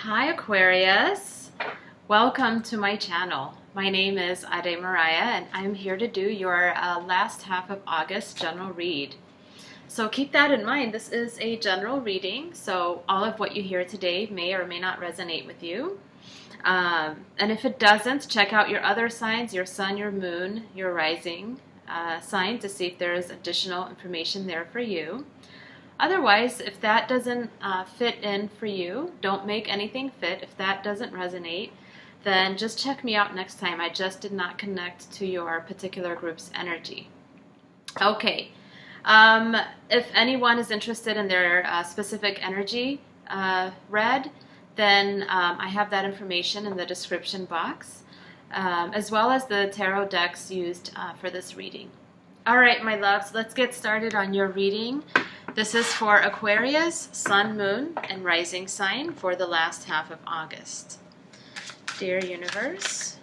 Hi Aquarius, welcome to my channel. My name is Adeymariah and I'm here to do your last half of August general read. So keep that in mind. This is a general reading, so all of what you hear today may or may not resonate with you. And if it doesn't, check out your other signs, your sun, your moon, your rising sign to see if there is additional information there for you. Otherwise, if that doesn't fit in for you, don't make anything fit. If that doesn't resonate, then just check me out next time. I just did not connect to your particular group's energy. Okay, if anyone is interested in their specific energy read, then I have that information in the description box, as well as the tarot decks used for this reading. All right, my loves, let's get started on your reading. This is for Aquarius, Sun, Moon, and Rising sign for the last half of August. Dear Universe,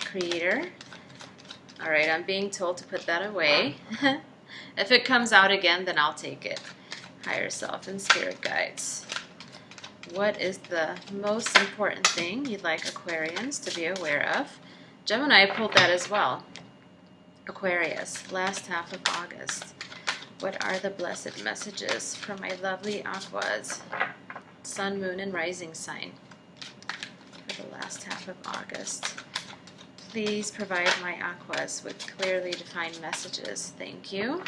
Creator. All right, I'm being told to put that away. If it comes out again, then I'll take it. Higher Self and Spirit Guides. What is the most important thing you'd like Aquarians to be aware of? Gemini pulled that as well. Aquarius, last half of August. What are the blessed messages for my lovely Aquas, Sun, Moon, and Rising sign for the last half of August? Please provide my Aquas with clearly defined messages. Thank you.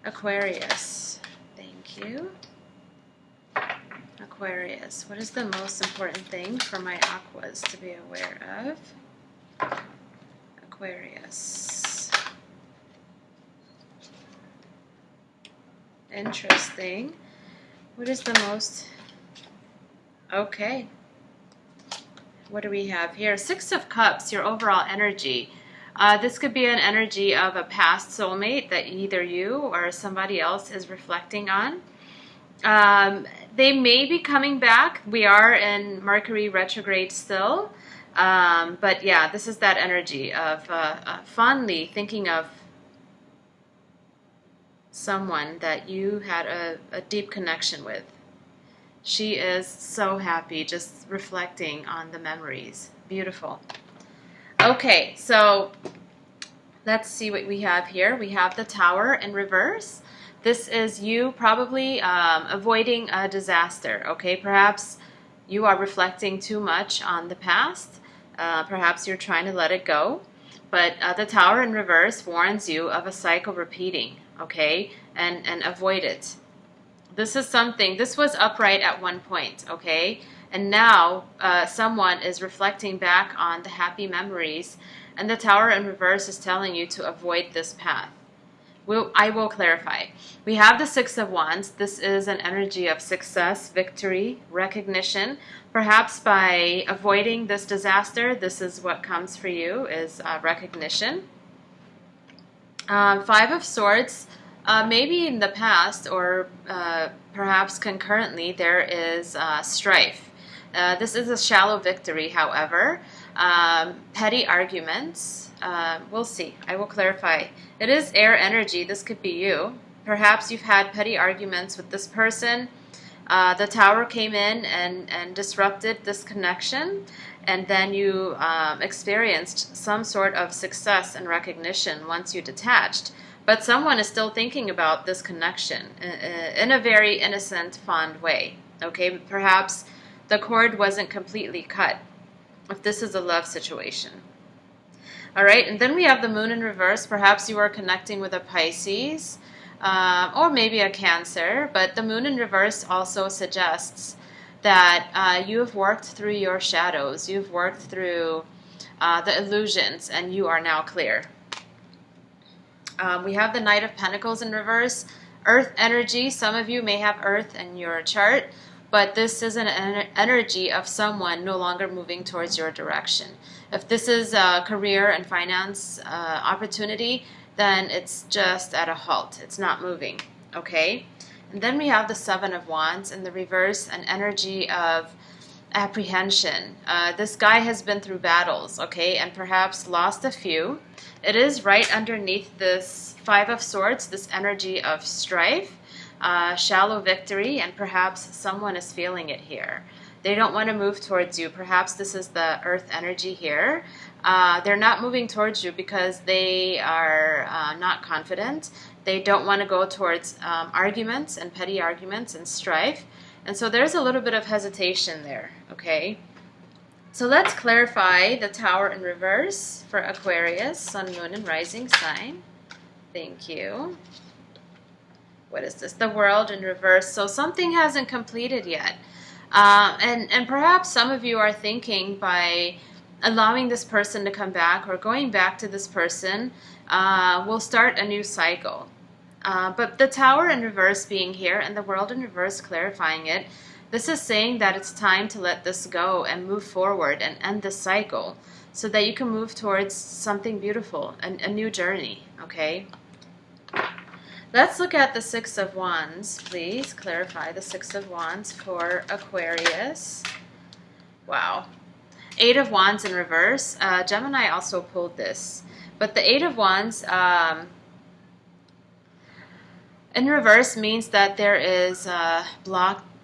Aquarius, thank you. Aquarius, what is the most important thing for my Aquas to be aware of? Aquarius. Interesting. What is the most... Okay. What do we have here? Six of Cups, your overall energy. This could be an energy of a past soulmate that either you or somebody else is reflecting on. They may be coming back. We are in Mercury retrograde still. But yeah, this is that energy of fondly thinking of someone that you had a deep connection with. She is so happy just reflecting on the memories. Beautiful. Okay, so let's see what we have here. We have the Tower in reverse. This is you probably avoiding a disaster, okay? Perhaps you are reflecting too much on the past. Perhaps you're trying to let it go. But the Tower in reverse warns you of a cycle repeating, okay? And avoid it. This is something, this was upright at one point, okay? And now someone is reflecting back on the happy memories, and the Tower in reverse is telling you to avoid this path. I will clarify. We have the Six of Wands. This is an energy of success, victory, recognition. Perhaps by avoiding this disaster, this is what comes for you, is recognition. Five of Swords, maybe in the past or perhaps concurrently, there is strife. This is a shallow victory, however. Petty arguments. We'll see. I will clarify. It is air energy. This could be you. Perhaps you've had petty arguments with this person. The Tower came in and disrupted this connection, and then you experienced some sort of success and recognition once you detached. But someone is still thinking about this connection in a very innocent, fond way. Okay, perhaps the cord wasn't completely cut, if this is a love situation. All right, and then we have the Moon in reverse. Perhaps you are connecting with a Pisces or maybe a Cancer, but the Moon in reverse also suggests that you have worked through your shadows. You've worked through the illusions, and you are now clear. We have the Knight of Pentacles in reverse. Earth energy. Some of you may have Earth in your chart, but this is an energy of someone no longer moving towards your direction. If this is a career and finance opportunity, then it's just at a halt. It's not moving, okay? And then we have the Seven of Wands in the reverse, an energy of apprehension. This guy has been through battles, okay, and perhaps lost a few. It is right underneath this Five of Swords, this energy of strife. shallow victory, and perhaps someone is feeling it here. They don't want to move towards you. Perhaps this is the earth energy here. They're not moving towards you because they are not confident. They don't want to go towards arguments and petty arguments and strife. And so there's a little bit of hesitation there, okay? So let's clarify the Tower in reverse for Aquarius, Sun, Moon, and Rising sign. Thank you. What is this? The World in reverse. So something hasn't completed yet. And perhaps some of you are thinking by allowing this person to come back or going back to this person, will start a new cycle. But the Tower in reverse being here and the World in reverse clarifying it, this is saying that it's time to let this go and move forward and end this cycle so that you can move towards something beautiful, a new journey, okay? Let's look at the Six of Wands, please. Clarify the Six of Wands for Aquarius. Wow. Eight of Wands in reverse. Gemini also pulled this. But the Eight of Wands in reverse means that there is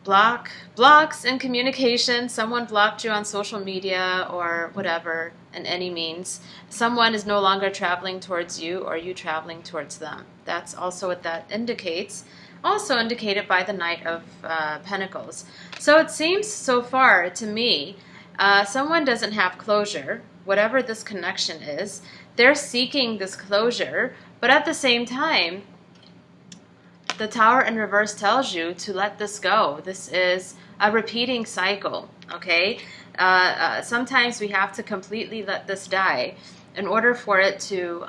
blocks in communication. Someone blocked you on social media or whatever in any means. Someone is no longer traveling towards you or you traveling towards them. That's also what that indicates. Also indicated by the Knight of Pentacles. So it seems so far to me, someone doesn't have closure, whatever this connection is. They're seeking this closure, but at the same time, the Tower in reverse tells you to let this go. This is a repeating cycle, okay? Sometimes we have to completely let this die in order for it to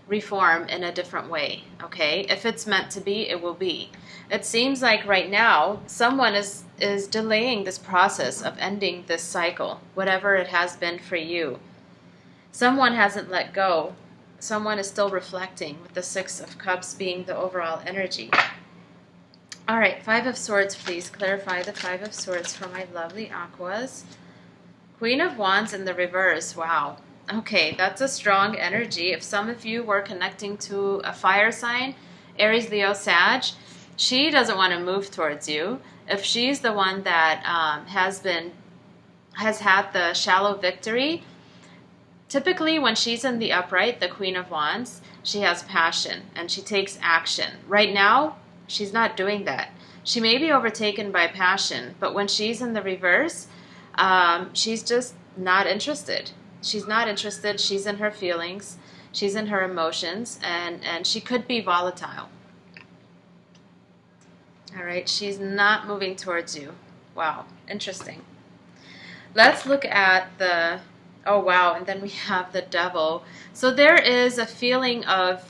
reform in a different way, okay? If it's meant to be, it will be. It seems like right now, someone is delaying this process of ending this cycle, whatever it has been for you. Someone hasn't let go. Someone is still reflecting, with the Six of Cups being the overall energy. All right, Five of Swords, please. Clarify the Five of Swords for my lovely Aquas. Queen of Wands in the reverse. Wow. Okay, that's a strong energy. If some of you were connecting to a fire sign, Aries, Leo, Sag, she doesn't want to move towards you. If she's the one that has had the shallow victory, typically when she's in the upright, the Queen of Wands, she has passion and she takes action. Right now, she's not doing that. She may be overtaken by passion, but when she's in the reverse, she's just not interested. She's not interested. She's in her feelings. She's in her emotions, and she could be volatile. All right, she's not moving towards you. Wow, interesting. Let's look at the... Oh, wow, and then we have the Devil. So there is a feeling of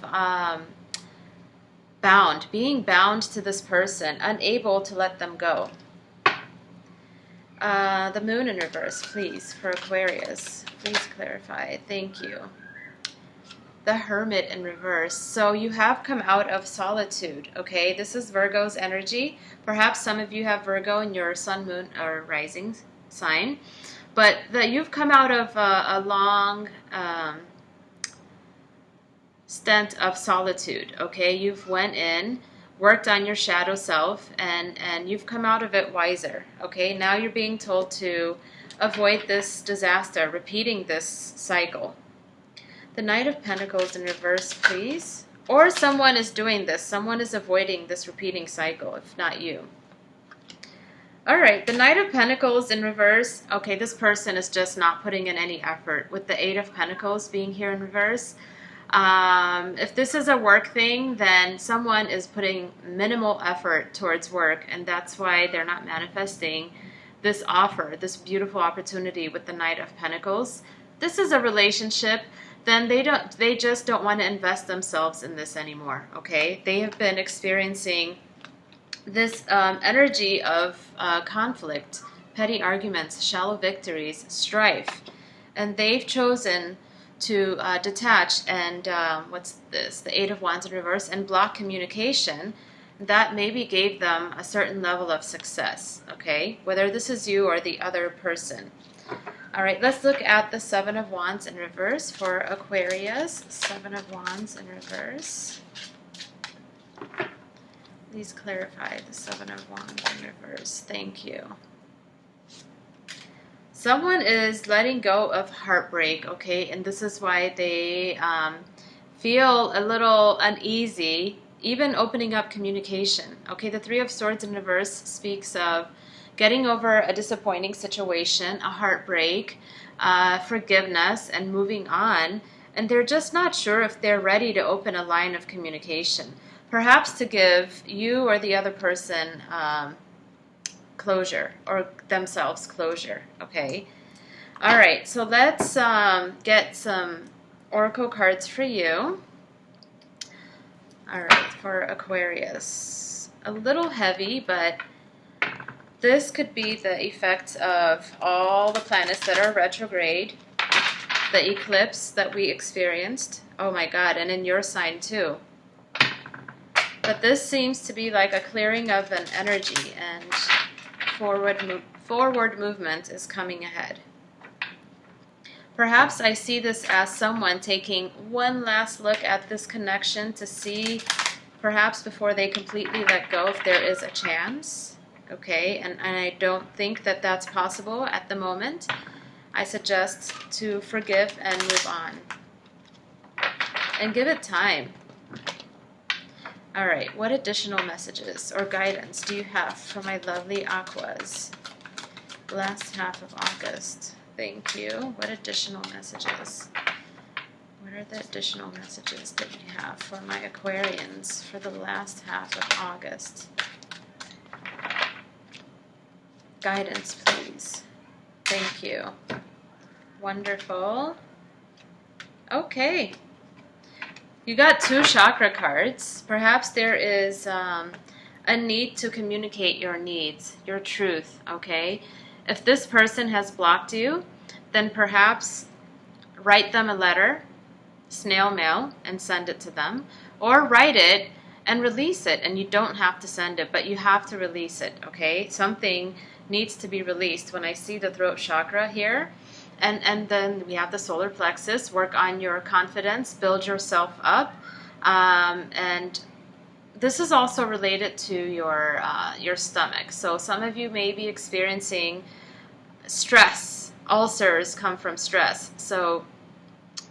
being bound to this person, unable to let them go. The Moon in reverse, please, for Aquarius. Please clarify. Thank you. The Hermit in reverse. So you have come out of solitude, okay? This is Virgo's energy. Perhaps some of you have Virgo in your Sun, Moon, or Rising sign. But you've come out of a long stint of solitude, okay? You've went in, worked on your shadow self, and you've come out of it wiser, okay? Now you're being told to avoid this disaster, repeating this cycle. The Knight of Pentacles in reverse, please. Or someone is doing this. Someone is avoiding this repeating cycle, if not you. All right, the Knight of Pentacles in reverse. Okay, this person is just not putting in any effort. With the Eight of Pentacles being here in reverse, if this is a work thing, then someone is putting minimal effort towards work, and that's why they're not manifesting this offer, this beautiful opportunity with the Knight of Pentacles. This is a relationship, then they just don't want to invest themselves in this anymore, okay? They have been experiencing this energy of conflict, petty arguments, shallow victories, strife, and they've chosen to detach and what's this? The Eight of Wands in reverse, and block communication. That maybe gave them a certain level of success, okay? Whether this is you or the other person. All right, let's look at the Seven of Wands in reverse for Aquarius. Seven of Wands in reverse. Please clarify the Seven of Wands in reverse. Thank you. Someone is letting go of heartbreak, okay? And this is why they feel a little uneasy, even opening up communication, okay? The Three of Swords in reverse speaks of getting over a disappointing situation, a heartbreak, forgiveness, and moving on. And they're just not sure if they're ready to open a line of communication, perhaps to give you or the other person closure, or themselves closure, okay? All right, so let's get some oracle cards for you. All right, for Aquarius. A little heavy, but this could be the effect of all the planets that are retrograde, the eclipse that we experienced. Oh my God, and in your sign too. But this seems to be like a clearing of an energy, and forward movement is coming ahead. Perhaps I see this as someone taking one last look at this connection to see, perhaps before they completely let go, if there is a chance. Okay, and I don't think that that's possible at the moment. I suggest to forgive and move on. And give it time. All right, what additional messages or guidance do you have for my lovely Aquas? Last half of August. Thank you. What additional messages? What are the additional messages that you have for my Aquarians for the last half of August? Guidance, please. Thank you. Wonderful. Okay. You got 2 chakra cards. Perhaps there is a need to communicate your needs, your truth, okay? If this person has blocked you, then perhaps write them a letter, snail mail, and send it to them. Or write it and release it, and you don't have to send it, but you have to release it, okay? Something needs to be released. When I see the throat chakra here, and then we have the solar plexus, work on your confidence, build yourself up, and this is also related to your stomach. So some of you may be experiencing stress. Ulcers come from stress. So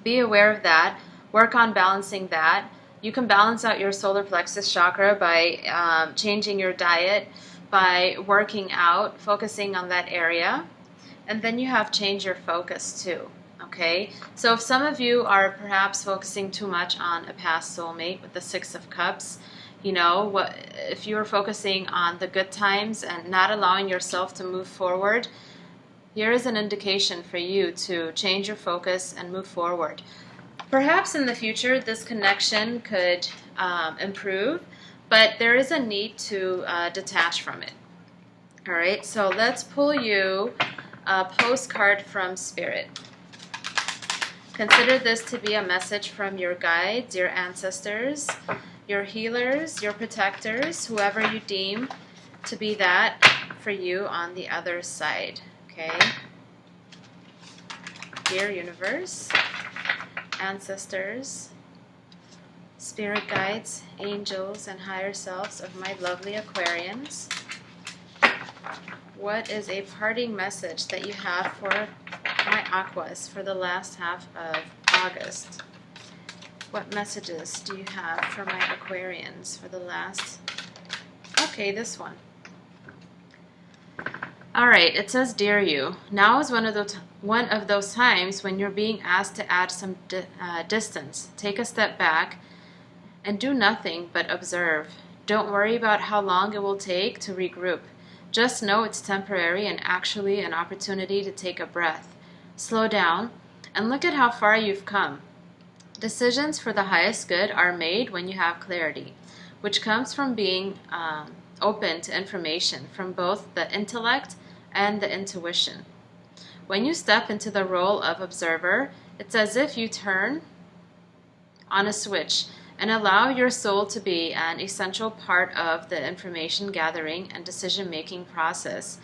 be aware of that. Work on balancing that. You can balance out your solar plexus chakra by changing your diet, by working out, focusing on that area. And then you have change your focus too, okay? So if some of you are perhaps focusing too much on a past soulmate with the Six of Cups, you know, if you're focusing on the good times and not allowing yourself to move forward, here is an indication for you to change your focus and move forward. Perhaps in the future this connection could improve, but there is a need to detach from it. All right, so let's pull you a postcard from Spirit. Consider this to be a message from your guides, your ancestors, your healers, your protectors, whoever you deem to be that for you on the other side. Okay? Dear universe, ancestors, spirit guides, angels, and higher selves of my lovely Aquarians, what is a parting message that you have for my Aquas for the last half of August? What messages do you have for my Aquarians for the last... Okay, this one. All right, it says, Dear you, now is one of those times when you're being asked to add some distance. Take a step back and do nothing but observe. Don't worry about how long it will take to regroup. Just know it's temporary and actually an opportunity to take a breath. Slow down and look at how far you've come. Decisions for the highest good are made when you have clarity, which comes from being open to information from both the intellect and the intuition. When you step into the role of observer, it's as if you turn on a switch and allow your soul to be an essential part of the information gathering and decision-making process.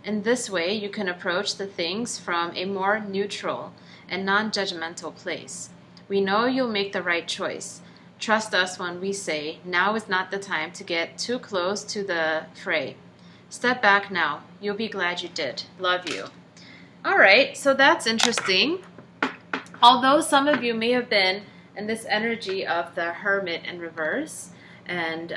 In this way, you can approach the things from a more neutral and non-judgmental place. We know you'll make the right choice. Trust us when we say, now is not the time to get too close to the fray. Step back now. You'll be glad you did. Love you. All right, so that's interesting. Although some of you may have been in this energy of the Hermit in reverse and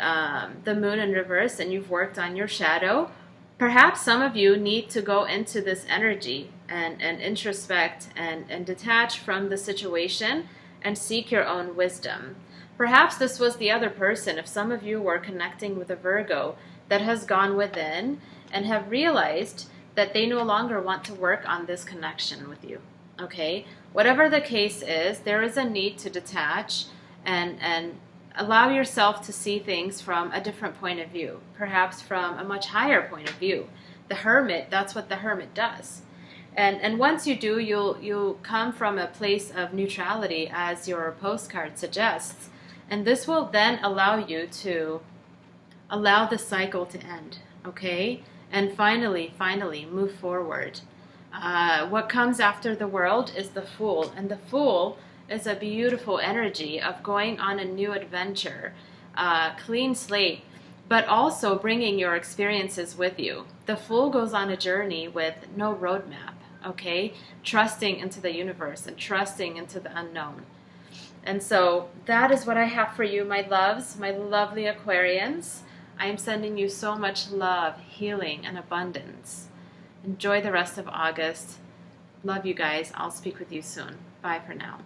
the Moon in reverse, and you've worked on your shadow, perhaps some of you need to go into this energy and introspect and detach from the situation and seek your own wisdom. Perhaps this was the other person. If some of you were connecting with a Virgo that has gone within and have realized that they no longer want to work on this connection with you. Okay? Whatever the case is, there is a need to detach and allow yourself to see things from a different point of view, perhaps from a much higher point of view. The Hermit, that's what the Hermit does. And once you do, you'll come from a place of neutrality, as your postcard suggests. And this will then allow you to allow the cycle to end, okay? And finally move forward. What comes after the World is the Fool. And the Fool is a beautiful energy of going on a new adventure, clean slate, but also bringing your experiences with you. The Fool goes on a journey with no roadmap, okay? Trusting into the universe and trusting into the unknown. And so that is what I have for you, my loves, my lovely Aquarians. I am sending you so much love, healing, and abundance. Enjoy the rest of August. Love you guys. I'll speak with you soon. Bye for now.